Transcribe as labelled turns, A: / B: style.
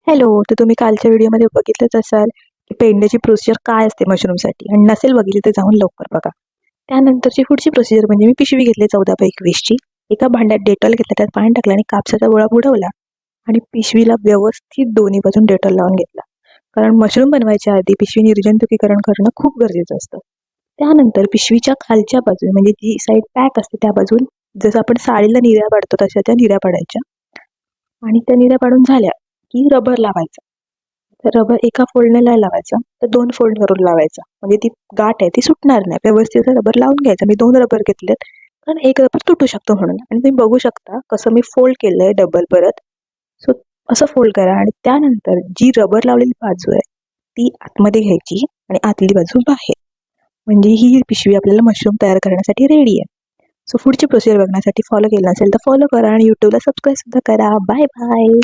A: Hello. तर तुम्ही कालच्या व्हिडिओमध्ये बघितलंच असाल की पेंड्याची प्रोसिजर काय असते मशरूमसाठी, आणि नसेल बघितली तर जाऊन लवकर बघा. त्यानंतरची पुढची प्रोसिजर म्हणजे मी पिशवी घेतली 14x21ची. एका भांड्यात डेटॉल घेतला, त्यात पाणी टाकलं आणि कापसाचा गोळा बुडवला आणि पिशवीला व्यवस्थित दोन्ही बाजून डेटॉल लावून घेतला. कारण मशरूम बनवायच्या आधी पिशवी निर्जंतुकीकरण करणं खूप गरजेचं असतं. त्यानंतर पिशवीच्या खालच्या बाजूने म्हणजे जी साईड पॅक असते त्या बाजून जसं आपण साडीला निऱ्या पाडतो तशा त्या निऱ्या पाडायच्या, आणि त्या निऱ्या पाडून झाल्या की रबर लावायचा. तर रबर एका फोल्डने नाही लावायचा, तर 2 फोल्ड करून लावायचा, म्हणजे ती गाठ आहे ती सुटणार नाही. व्यवस्थित रबर लावून घ्यायचा. मी 2 रबर घेतलेत कारण एक रबर तुटू शकतो म्हणून. आणि तुम्ही बघू शकता कसं मी फोल्ड केलंय डबल परत. सो असं फोल्ड करा आणि त्यानंतर जी रबर लावलेली बाजू आहे ती आतमध्ये घ्यायची आणि आतली बाजू बाहेर. म्हणजे ही पिशवी आपल्याला मशरूम तयार करण्यासाठी रेडी आहे. सो पुढची प्रोसिजर बघण्यासाठी फॉलो केलं नसेल तर फॉलो करा आणि यूट्यूबला सबस्क्राईब सुद्धा करा. Bye bye.